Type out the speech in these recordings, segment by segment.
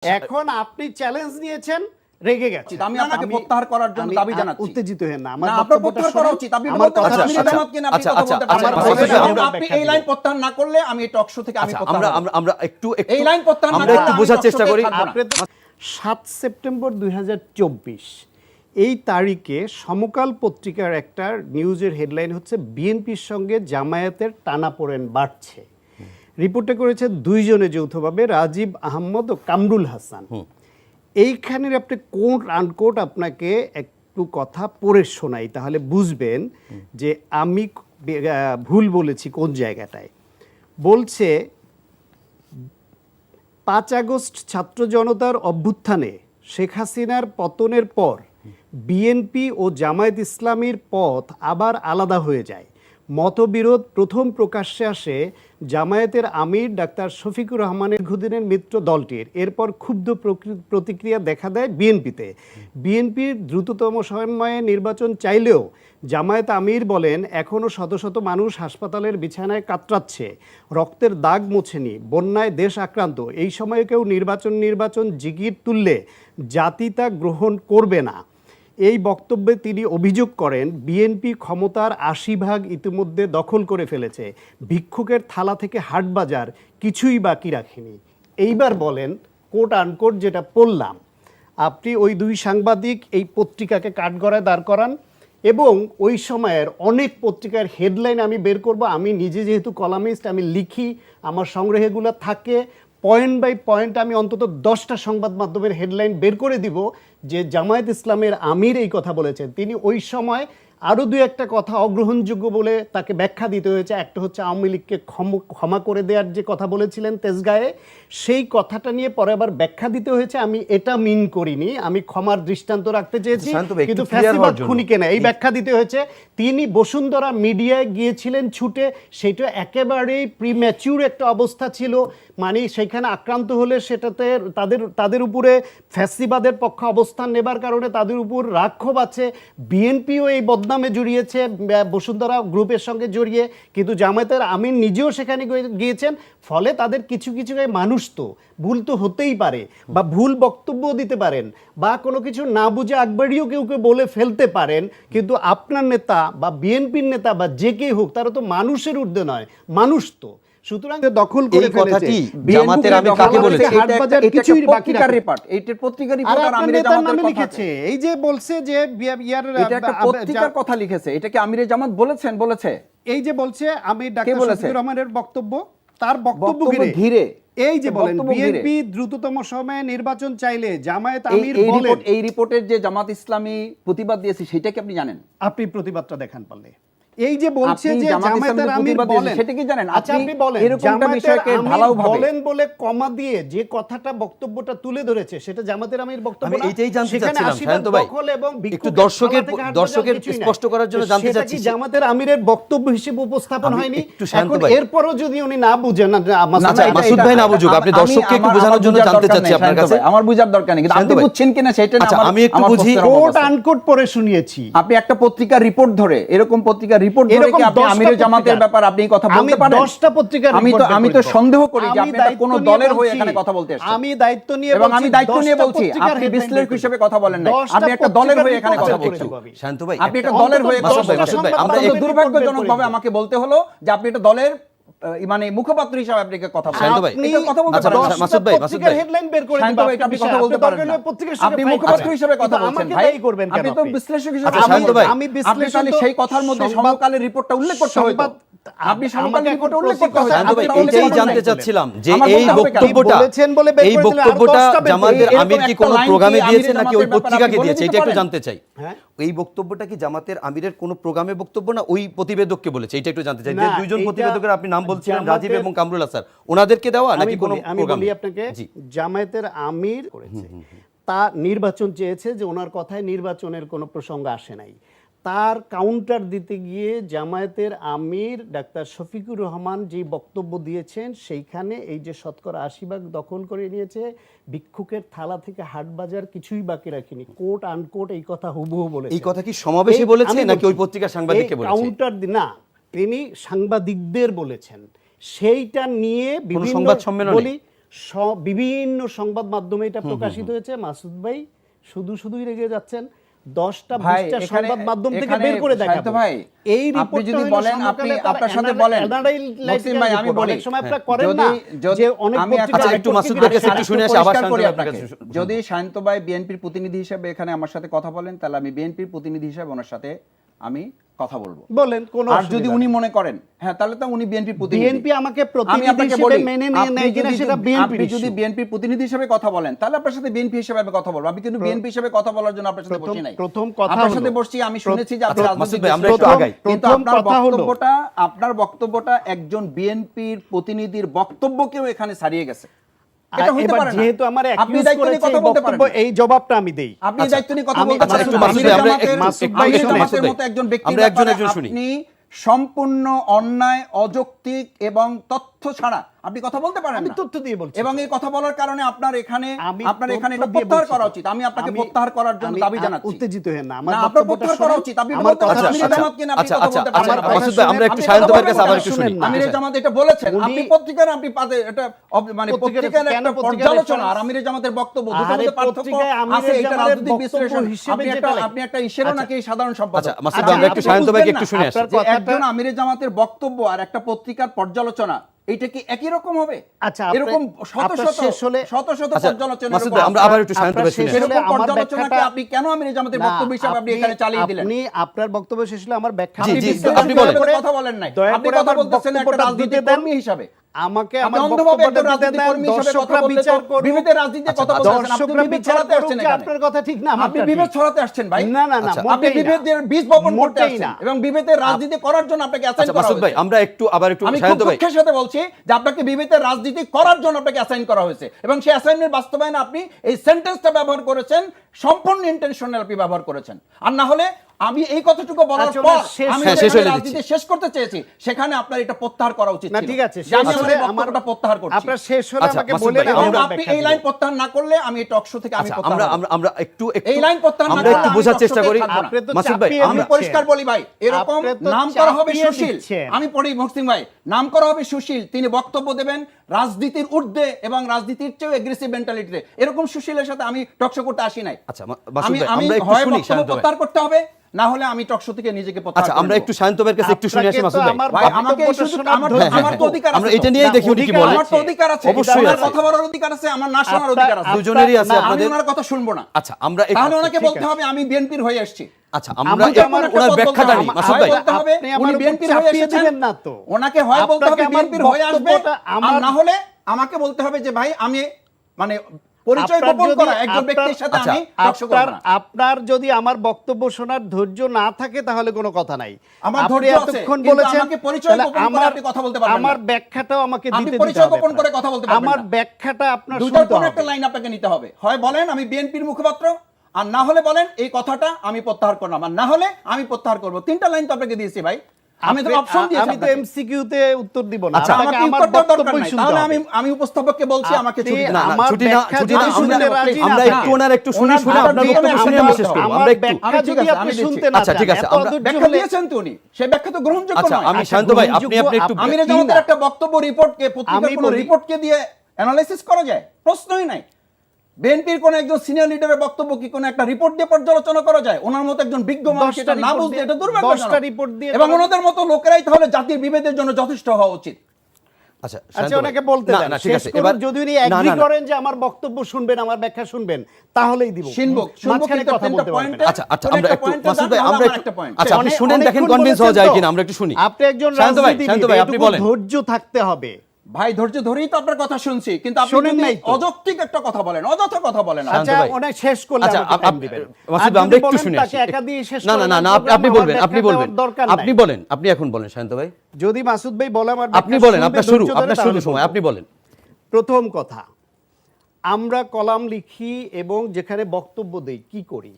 এখন আপনি চ্যালেঞ্জ নিয়েছেন, রেগে গেছেন। আমি আপনাকে প্রত্যাহার করার জন্য দাবি জানাচ্ছি। উত্তেজিত হেন না, আমার আপনার প্রত্যাহার করা উচিত। আপনি আমার কথা আপনি জামাতকে না আপনি কথা বলতে পারবেন। আপনি এই লাইন প্রত্যাহার না করলে আমি এই টক শো থেকে আমি প্রত্যাহার আমরা একটু এই লাইন প্রত্যাহার না আমরা একটু বোঝার চেষ্টা করি। 7 সেপ্টেম্বর 2024 এই তারিখে সমকাল পত্রিকার একটা নিউজের হেডলাইন হচ্ছে বিএনপির সঙ্গে জামায়াতের টানাপোড়েন বাড়ছে। রিপোর্টে করেছে দুইজনে যৌথভাবে, রাজীব আহমদ ও কামরুল হাসান। এইখানের আপনি কোট আনকোট আপনাকে একটু কথা পড়ে শোনাই, তাহলে বুঝবেন যে আমি ভুল বলেছি কোন জায়গাটায়। বলছে 5 আগস্ট ছাত্র জনতার অভ্যুত্থানে শেখ হাসিনার পতনের পর বিএনপি ও জামায়াত ইসলামীর পথ আবার আলাদা হয়ে যায়। মতবিরোধ প্রথম প্রকাশ্যে আসে জামায়াতের আমির ডাক্তার শফিকুর রহমানের দীর্ঘদিনের মিত্র দলটির। এরপর ক্ষুব্ধ প্রতিক্রিয়া দেখা দেয় বিএনপিতে। বিএনপির দ্রুততম সময়ে নির্বাচন চাইলেও জামায়াত আমির বলেন এখনও শত শত মানুষ হাসপাতালের বিছানায় কাতরাচ্ছে, রক্তের দাগ মোছেনি, বন্যায় দেশ আক্রান্ত। এই সময়ে কেউ নির্বাচন জিগির তুললে জাতি তা গ্রহণ করবে না। এই বক্তব্যে তিনি অভিযোগ করেন বিএনপি ক্ষমতার 80% ইতিমধ্যে দখল করে ফেলেছে, ভিক্ষুকের থালা থেকে হাটবাজার কিছুই বাকি রাখেনি। এইবার বলেন কোট আনকোট যেটা পড়লাম, আপনি ওই দুই সাংবাদিক এই পত্রিকাকে কাঠগড়ায় দাঁড় করান এবং ওই সময়ের অনেক পত্রিকার হেডলাইন আমি বের করব। আমি নিজে যেহেতু কলামিস্ট, আমি লিখি, আমার সংগ্রহগুলো থাকে, পয়েন্ট বাই পয়েন্ট আমি অন্তত 10টা সংবাদ মাধ্যমের হেডলাইন বের করে দিব যে জামায়াত ইসলামের আমির এই কথা বলেছেন। তিনি ওই সময় আরও দু একটা কথা অগ্রহণযোগ্য বলে তাকে ব্যাখ্যা দিতে হয়েছে। একটা হচ্ছে আওয়ামী লীগকে ক্ষমা করে দেওয়ার যে কথা বলেছিলেন তেজগাঁয়ে, সেই কথাটা নিয়ে পরে আবার ব্যাখ্যা দিতে হয়েছে। আমি এটা মিন করিনি, আমি ক্ষমার দৃষ্টান্ত রাখতে চেয়েছি, কিন্তু ফ্যাসিবাদ খুনিকে না, এই ব্যাখ্যা দিতে হয়েছে। তিনি বসুন্ধরা মিডিয়ায় গিয়েছিলেন ছুটে, সেটা একেবারেই প্রিম্যাচিউর একটা অবস্থা ছিল। মানে সেখানে আক্রান্ত হলে সেটাতে তাদের উপরে ফ্যাসিবাদের পক্ষে অবস্থান নেবার কারণে তাদের উপর রাক্ষোভ আছে। বিএনপিও এই বদনামে জড়িয়েছে বসুন্ধরা গ্রুপের সঙ্গে জড়িয়ে, কিন্তু জামায়াতের আমির নিজেও সেখানে গিয়েছেন। ফলে তাদের কিছু মানুষ তো ভুল তো হতেই পারে, বা ভুল বক্তব্য দিতে পারেন, বা কোনো কিছু না বুঝে আকবরিও কেউ বলে ফেলতে পারেন। কিন্তু আপনার নেতা বা বিএনপির নেতা বা যে কেউ হোক, তারা তো মানুষের ঊর্ধ্বে নয়, মানুষ তো। সুতরাং দখল করে ফেলেছে। জামাতের আমি কাকে বলেছি হাটবাজার কিছুই বাকি রাখেনি। এইটার পত্রিকার রিপোর্টার আমিরে জামাতের কথা লিখেছে, এই যে বলছে যে এটা একটা পত্রিকার কথা লিখেছে, এটা কি আমিরে জামাত বলেছে? এই যে বলছে আমি ডাক্তার শফিকুর রহমানের বক্তব্য, তার বক্তব্য ঘিরে এই যে বলেন বিএনপি দ্রুততম সময়ে নির্বাচন চাইলে জামায়াত আমির বলেন। এই রিপোর্টের যে জামাত ইসলামী প্রতিবাদ দিয়েছে সেটা কি আপনি জানেন? আপনি প্রতিবাদটা দেখান পারলে। এই যে বলছে যে জামায়াতের আমির বলেন, সেটা কি জানেন? আচ্ছা আপনি বলেন এরকমটা বিষয়কে ঢালাওভাবে বলেন বলে কমা দিয়ে যে কথাটা বক্তব্যটা তুলে ধরেছে সেটা জামায়াতের আমির বক্তব্য না। আমি এইটাই জানতে চাচ্ছিলাম শান্ত ভাই, একটু দর্শকের স্পষ্ট করার জন্য জানতে চাচ্ছি, সেটা কি জামায়াতের আমিরের বক্তব্য হিসেবে উপস্থাপন হয়নি? এখন এরপরও যদি উনি না বুঝেন, মাসুদ ভাই না বুঝুক, আপনি দর্শককে একটু বোঝানোর জন্য জানতে চাচ্ছি আপনার কাছে। আমার বুঝার দরকার নেই, কিন্তু আপনি বুঝছেন কিনা সেটা না। আমি একটু বুঝি, কোট আনকোট পড়ে শুনিয়েছি। আপনি একটা পত্রিকার রিপোর্ট ধরে, এরকম পত্রিকার রিপোর্ট ধরে কি আপনি আমিরের জামাতের ব্যাপার আপনি কথা বলতে পারেন? 10টা পত্রিকার আমি তো সন্দেহ করি যে আপনি কোন দলের হয়ে এখানে কথা বলতে এসেছেন। আমি দায়িত্ব নিয়ে এবং আমি দায়িত্ব নিয়ে বলছি, আপনি বিশ্লেষক হিসেবে কথা বলেন না, আপনি একটা দলের হয়ে এখানে কথা বলছেন। শান্ত ভাই, আপনি একটা দলের হয়ে কথা বলছেন। আমরা দুর্ভাগ্যজনকভাবে আমাকে বলতে হলো যে আপনি একটা দলের মানে মুখপাত্র হিসেবে আপনাকে কথা বলেন। এটা কথা বলতে পারেন। মাসুদ ভাই হেডলাইন বের করে দিন, আপনি কথা বলতে পারেন না। আপনি মুখপাত্র হিসেবে কথা বলছেন ভাই, আপনি তো বিশ্লেষক হিসেবে। আমি বিশ্লেষণ সেই কথার মধ্যে সমকালের রিপোর্টটা উল্লেখ করতে হতো। আপনি সমকালের রিপোর্টটা উল্লেখ করতে হতো। শান্ত ভাই, এইটাই জানতে চাচ্ছিলাম যে এই বক্তব্যটা জামাতের আমির কি কোনো প্রোগ্রামে দিয়েছে নাকি ওই পত্রিকাকে দিয়েছে, এটা একটু জানতে চাই। এই বক্তব্যটা কি জামাতের আমিরের কোনো প্রোগ্রামে বক্তব্য না ওই প্রতিবেদককে বলেছে, এটা একটু জানতে চাই। যে দুইজন প্রতিবেদকের আপনি নাম বলছিলেন রাজীব এবং কামরুল হাসান, ওনাদেরকে দেওয়া নাকি কোনো প্রোগ্রামে? আমি বলি আপনাকে, জামায়াতের আমির করেছে, তা নির্বাচন চেয়েছে, যে ওনার কথায় নির্বাচনের কোনো প্রসঙ্গ আসে নাই। তার কাউন্টার দিতে গিয়ে জামায়াতের আমির ডাক্তার শফিকুর রহমান যে বক্তব্য দিয়েছেন, সেইখানে এই যে শতকরা 80% দখল করে নিয়েছে, ভিক্ষুকের থালা থেকে হাটবাজার কিছুই বাকি রাখিনি, কোট আনকোট এই কথা হুবহু বলেছে। এই কথা কি সমাবেশে বলেছে নাকি ওই পত্রিকার সাংবাদিককে বলেছে? কাউন্টার না, তিনি সাংবাদিকদের বলেছেন। সেইটা নিয়ে বিভিন্ন সংবাদ সম্মেলনে বলি বিভিন্ন সংবাদ মাধ্যমে এটা প্রকাশিত হয়েছে। মাসুদ ভাই শুধুই রেগে যাচ্ছেন। 10টা 20টা সংবাদ মাধ্যম থেকে বের করে দেখাবো ভাই, এই আপনি যদি বলেন, আপনি আপনার সাথে বলেন মুসলিম ভাই, আমি বলি সময় আপনারা করেন না যে অনেক আমি পত্রিকা একটু মাসুদ ভাইকে একটু শুনে আসি, আবার শান্ত ভাই আপনাকে। যদি শান্ত ভাই বিএনপির প্রতিনিধি হিসেবে এখানে আমার সাথে কথা বলেন, তাহলে আমি বিএনপির প্রতিনিধি হিসেবে ওনার সাথে আমি কথা বলবো, বলেন কোন আর যদি উনি মনে করেন হ্যাঁ তাহলে তো উনি বিএনপির প্রতিনিধি, বিএনপি আমাকে আমি প্রতিনিধি আপনাকে হিসেবে বলি, মেনে নেয় না কিনা সেটা বিএনপি আপনি যদি বিএনপির প্রতিনিধি হিসেবে কথা বলেন তাহলে আপনার সাথে বিএনপি হিসেবে আমি কথা বলবো। আমি কিন্তু বিএনপি হিসেবে কথা বলার জন্য আপনার সাথে বসি নাই। প্রথম কথা আপনার সাথে বসছি, আমি শুনেছি যে আপনি মাসুদ রাজনৈতিক ভাই, আমরা একটু আগাই। কিন্তু প্রথম কথা হলো আপনার বক্তব্যটা একজন বিএনপির প্রতিনিধির বক্তব্যকেও এখানে ছাড়িয়ে গেছে। এটা হতে এবার পারে না। যেহেতু আমার আপনি অ্যাকিউজ দায়িত্ব নিয়ে করেছে কথা বলতে পারেন বক্তব্য, না। এই জবাবটা আমি দেই। আপনি দায়িত্ব নিয়ে কথা বলতে আচ্ছা, পারেন একটু না। মাসুদ ভাই, আমরা মাসুদ ভাই একটু শুনুন। মাসুদ ভাই, মতো একজন ব্যক্তির আমরা একজন ব্যাপারে শুনি। আপনি সম্পূর্ণ অন্যায়, অযৌক্তিক এবং তথ্য ছাড়া আপনি কথা বলতে পারেন আমি না। তথ্য দিয়ে বলছি এবং এই কথা বলার কারণে আপনার এখানে আমি এটা তথ্য দিয়ে প্রত্যাহার বলছি করা তো। উচিত। আমি আপনাকে প্রত্যাহার করার জন্য দাবি জানাচ্ছি। উত্তেজিত হেন না, না, আমার আপনার বক্তব্যটা প্রত্যাহার করা শুনুন। উচিত। আপনি আমার বলতে কথা পারেন, আমির শুনুন। জামাতকে নিয়ে আপনি আচ্ছা, কথা আচ্ছা, বলতে পারেন আচ্ছা, না। মাসুদ ভাই, আমরা একটু আপনি শান্ত কথা ভাইয়ের কাছে বলবেন আবার না, একটু শুনেন শুনি। না। আমির জামাত এটা বলেছেন, উনি- আপনি পত্রিকার আপনি এটা মানে পত্রিকার পত্রিকার কেন একটা পত্রিকার পর্যালোচনা আর reference? আমির জামাতের বক্তব্য দুটোর আরে মধ্যে পার্থক্য পত্রিকায় আমিরের আছে, এটা জামাতের রাজনৈতিক বক্তব্য বিশ্লেষণ। হিসেবে যেটা লেখা। আপনি একটা ঈশ্বরও নাকি সাধারণ সম্পাদক। আচ্ছা, মাসুদ ভাই, আমরা একটু শান্ত ভাইকে একটু শুনে আসি। আপনার যে কথাটা- একজন আমিরের জামাতের বক্তব্য আর একটা পত্রিকার পর্যালোচনা, এটা কি একই রকম হবে? আচ্ছা, আপনি- এরকম শত আপনার শত শেষ হলে- শত শত আচ্ছা, পর্যালোচনা মাসুদ ভাই, আমরা আবার একটু শান্ত ভাই শুনে আসি। শেষ হলে এরকম আমার পর্যালোচনাকে ব্যাখ্যাটা- আপনি কেন আমিরের জামাতের না, বক্তব্য হিসেবে আপনি এখানে চালিয়ে দিলেন? আপনি আপনার বক্তব্য শেষ হলে আমার ব্যাখ্যা জি, আপনি জি, বিশ্লেষণ আপনি করে বলেন। কথা বলেন নাই। দয়া আপনি করে কথা আমার বলতেছেন একটা বক্তব্যটা রাজনৈতিক দিতে দেন। কর্মী হিসাবে। আমাকে আপনি আমার অন্ধভাবে বক্তব্যটা একটা দিতে রাজনৈতিক দেন। কর্মী হিসেবে কথা দর্শকরা বললে বিচার তো করুক। বিভেদের রাজনীতিতে কথা বলতেছেন। আপনি দর্শকরা বিভেদ বিচার ছড়াতে করুক আসছেন যে এখানে। আপনার কথা ঠিক না, আপনি আমারটা বিভেদ ঠিক। ছড়াতে আসছেন ভাই। না, না, না, আচ্ছা, আপনি মোটেই না। বিভেদের বীজ বপন করতে মোটেই আসছেন না। এবং বিভেদের রাজনীতি করার জন্য আপনাকে অ্যাসাইন আচ্ছা, করা মাসুদ ভাই, হয়েছে। আমরা একটু আবার একটু আমি খুব শান্ত ভাই, দুঃখের সাথে বলছি যে আপনাকে বিভেদের রাজনীতি করার জন্য আপনাকে অ্যাসাইন করা হয়েছে এবং সেই অ্যাসাইনমেন্ট বাস্তবায়নে আপনি এই সেন্টেন্সটা ব্যবহার করেছেন, সম্পূর্ণ ইন্টেনশনাল আপনি ব্যবহার করেছেন। আর না হলে আমি এই কথাটুকু বলার আচ্ছা, পর শেষ- আমি হ্যাঁ, শেষ যেখানে হয়ে রাজনীতি শেষ করতে চেয়েছি সেখানে আপনার এটা প্রত্যাহার করা উচিত না, ছিল। ঠিক আছে, যে আমি শেষ আমার হলে এই বক্তব্যটা প্রত্যাহার করছি। আপনার শেষ হলে আচ্ছা, আমাকে মাসুদ বলে ভাই, দেন, এবং আমরা আপনি ব্যাখ্যা এই দিব। লাইন প্রত্যাহার না করলে আমি এই টক শো থেকে আমি আচ্ছা, প্রত্যাহার করব। আমরা একটু এই লাইন প্রত্যাহার না আমরা করলে একটু আমি বোঝার টক চেষ্টা শোতে করি। থাকবো না। আপনি তো মাসুদ ভাই, চাপিয়ে আমি দিচ্ছেন। পরিষ্কার বলি ভাই, এরকম আপনি তো নাম করা হবে চাপিয়ে সুশীল। দিচ্ছেন। আমি পড়ি মুহসিন ভাই, নাম করা হবে সুশীল, তিনি বক্তব্য দেবেন রাজনীতির ঊর্ধ্বে এবং রাজনীতির চেয়ে এগ্রেসিভ মেন্টালিটিতে। এরকম সুশীলের সাথে আমি টক শো করতে আসি নাই। আচ্ছা, মাসুদ ভাই, আমি আমরা একটু হয় শুনি, বক্তব্য শান্ত ভাই। প্রত্যাহার করতে হবে, না হলে আমি টক শো থেকে নিজেকে প্রত্যাহার আচ্ছা, করে আমরা নেব। একটু শান্ত ভাইয়ের কাছে একটু শুনে আসি। আপনাকে তো মাসুদ ভাই, আমার ভাই, আমাকে বক্তব্যটা শুধু শোনার আমার ধৈর্য আমার তো নেই। অধিকার আছে। আমরা তো। এটা নিয়েই দেখি উনি কি অধিকার বলেন। আমার তো অধিকার আছে। অবশ্যই আমার আছে। কথা বলার অধিকার আছে, আমার না শোনার আপনার- অধিকার আছে। দুজনেরই আছে আমি আপনাদের। ওনার কথা শুনবো না। আচ্ছা, আমরা তাহলে ওনাকে ঠিক বলতে আছে। হবে আমি বিএনপির হয়ে এসেছি। আচ্ছা, আমরা আমাকে আমার ওনার একটা ব্যাখ্যাটা বলতে নিই। হবে, মাসুদ হয় ভাই, বলতে হবে আপনি আমার উনি উপর বিএনপির হয়ে চাপিয়ে এসেছেন দিবেন না তো। ওনাকে হয় বলতে হবে আপনাকে আমার বিএনপির হয়ে আসবে, বক্তব্যটা আর আমার- না হলে আমাকে বলতে হবে যে ভাই আমি মানে পরিচয় আপনার গোপন যদি- করা একজন আপনার- ব্যক্তির সাথে আচ্ছা, আমি টকশো করব না। আপনার যদি আমার বক্তব্য শোনার ধৈর্য না থাকে তাহলে কোনো কথা নাই। আমার আপনি ধৈর্য আছে, এতক্ষণ কিন্তু বলেছেন, আমাকে পরিচয় তাহলে গোপন করে আপনি কথা বলতে পারবেন না। আমার ব্যাখ্যাটাও আমাকে আপনি দিতে পরিচয় হবে গোপন আপনার। করে কথা বলতে পারবেন আমার না। ব্যাখ্যাটা আপনার দুইটার শুনতে কোনো একটা হবে। লাইন আপনাকে নিতে হবে, হয় বলেন আমি বিএনপির মুখপাত্র, আর না হলে বলেন এই কথাটা আমি প্রত্যাহার করলাম, আর না হলে আমি প্রত্যাহার করব। তিনটা লাইন তো আপনাকে দিয়েছি ভাই, আমি তো অপশন দিয়েছি। আমি তো আপনাকে। এমসিকিউ তে উত্তর দিব না। আচ্ছা, আপনাকে আমাকে আমার উত্তর দেওয়ার দরকার বক্তব্যই নাই। শুনতে তাহলে হবে। আমি উপস্থাপককে বলছি আমাকে ছুটি দেন। না, না, আমার ছুটি না, ব্যাখ্যা ছুটি যদি না, শুনতে আমরা- রাজি না আমরা থাকেন, একটু ওনার একটু শুনি, ওনার শুনে আপনার দুটো বক্তব্য শুনে আমরা শেষ করব। আমার আমরা একটু ব্যাখ্যা ঠিক যদি আছে, আপনি আমি শুনতে দিচ্ছি। না আচ্ছা, ঠিক চান, আছে, এত আমরা অধৈর্য ব্যাখ্যা হলে- দিয়েছেন তো উনি, সেই ব্যাখ্যা তো গ্রহণযোগ্য আচ্ছা, নয়। আমি আচ্ছা, শান্ত ভাই, আপনি গ্রহণযোগ্য একটু আপনি- আমিরের জামাতের একটা বক্তব্য রিপোর্টকে পত্রিকার আমি কোনো বলি- রিপোর্টকে দিয়ে অ্যানালাইসিস করা যায়? প্রশ্নই নাই। বিএনপির কোন একজন সিনিয়র লিডারের বক্তব্য কি কোন একটা রিপোর্ট দিয়ে পর্যালোচনা করা যায়? ওনার মতো একজন বিজ্ঞ মানুষ 10টা এটা না রিপোর্ট বুঝতে দিয়ে- এটা 10টা দুর্ভাগ্যজনক। রিপোর্ট দিয়ে এবং করা- ওনাদের মতো লোকেরাই তাহলে জাতির বিভেদের জন্য যথেষ্ট হওয়া উচিত। আচ্ছা, আচ্ছা, শান্ত ভাই। ওনাকে বলতে না, দেন। না, ঠিক শেষ আছে, করুন। এবার যদি উনি না, এগ্রি না, না। করেন যে আমার বক্তব্য শুনবেন, আমার ব্যাখ্যা শুনবেন, তাহলেই দিব। শুনবো মাঝখানে কিন্তু কথা তিনটা বলতে পারবেন পয়েন্টে- না। আচ্ছা, আচ্ছা, কোন আমরা একটা একটু পয়েন্টে মাসুদ যান, ভাই, নাহলে আমরা আমার একটু একটা পয়েন্ট। আচ্ছা, আপনি অনেক- শুনেন, দেখেন অনেকক্ষণ কনভিন্স হওয়া বলেছেন যায় তো। কিনা, আমরা একটু শুনি। আপনি একজন শান্ত ভাই, রাজনীতিবিদ, শান্ত ভাই, আপনি এটুকু বলেন। ধৈর্য থাকতে হবে। ভাই ধৈর্য ধরেই তো আপনার কথা শুনছি, কিন্তু আপনি শোনেন যদি নাই তো। অযৌক্তিক একটা কথা বলেন, অযথা কথা বলেন। শান্ত আচ্ছা, ভাই। ওনাকে শেষ করলে আচ্ছা, আমাকে time দিবেন। মাসুদ আর ভাই, আমরা যদি একটু বলেন শুনে তাকে আসি। একা দিয়ে শেষ না, না, করার না, না, program আপনি আমার বলবেন, আপনি ব্যাখ্যা বলবেন, দেওয়ার দরকার আপনি নাই। বলেন, আপনি এখন বলেন শান্ত ভাই। যদি মাসুদ ভাই বলে আমার আপনি ব্যাখ্যা বলেন, শুনবে, আপনার শুরু, ধৈর্য ধরে, আপনার তাহলে শুরু সময়, বলবো। আপনি বলেন। প্রথম কথা, আমরা কলাম লিখি এবং যেখানে বক্তব্য দেই কি করি?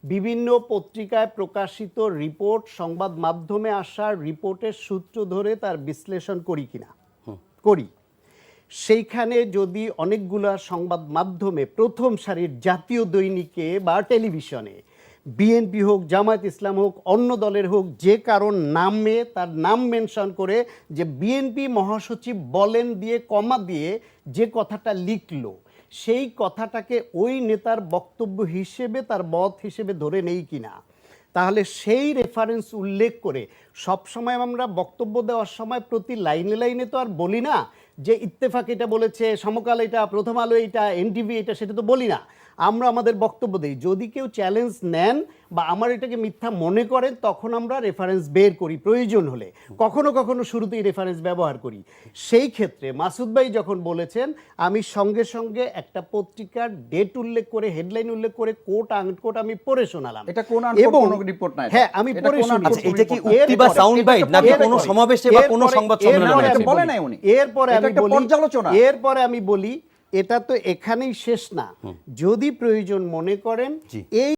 বিভিন্ন পত্রিকায় প্রকাশিত রিপোর্ট, সংবাদ মাধ্যমে আসা রিপোর্টের সূত্র ধরে তার বিশ্লেষণ করি কিনা? করি। সেইখানে যদি অনেকগুলা সংবাদ মাধ্যমে প্রথম সারির জাতীয় দৈনিকে বা টেলিভিশনে বিএনপি হোক, জামায়াত ইসলাম হোক, অন্য দলের হোক, যে কারণ নামে তার নাম মেনশন করে যে বিএনপি মহাসচিব বলেন দিয়ে কমা দিয়ে যে কথাটা লিখলো, সেই কথাটাকে ওই নেতার বক্তব্য হিসেবে, তার মত হিসেবে ধরে নেই কিনা, তাহলে সেই রেফারেন্স উল্লেখ করে সবসময় আমরা বক্তব্য দেওয়ার সময় প্রতি লাইনে লাইনে তো আর বলি না যে ইত্তেফাক এটা বলেছে, সমকাল এটা, প্রথম আলো এটা, এনটিভি এটা, সেটা তো বলি না। আমরা আমাদের বক্তব্য দিই। যদি কেউ চ্যালেঞ্জ নেন বা আমার এটাকে মিথ্যা মনে করেন, তখন আমরা রেফারেন্স বের করি প্রয়োজন হলে, কখনো কখনো শুরুতেই রেফারেন্স ব্যবহার করি। সেই ক্ষেত্রে মাসুদ ভাই যখন বলেছেন, আমি সঙ্গে সঙ্গে একটা পত্রিকার ডেট উল্লেখ করে, হেডলাইন উল্লেখ করে, কোট আনকোট আমি পড়ে শোনালাম। এটা কোন আনকোট কোনো রিপোর্ট না, হ্যাঁ আমি এটা পড়ে কোন শুনিয়েছি। আনকোট এটা কি report? উক্তি বা সাউন্ড বাইট নাকি কোনো সমাবেশে বা কোনো সংবাদ সম্মেলনে? এটা বলে নাই উনি। এরপরে এটা আমি একটা বলি, পর্যালোচনা। এরপরে আমি বলি, এটা তো এখানেই শেষ না। যদি প্রয়োজন মনে করেন, এই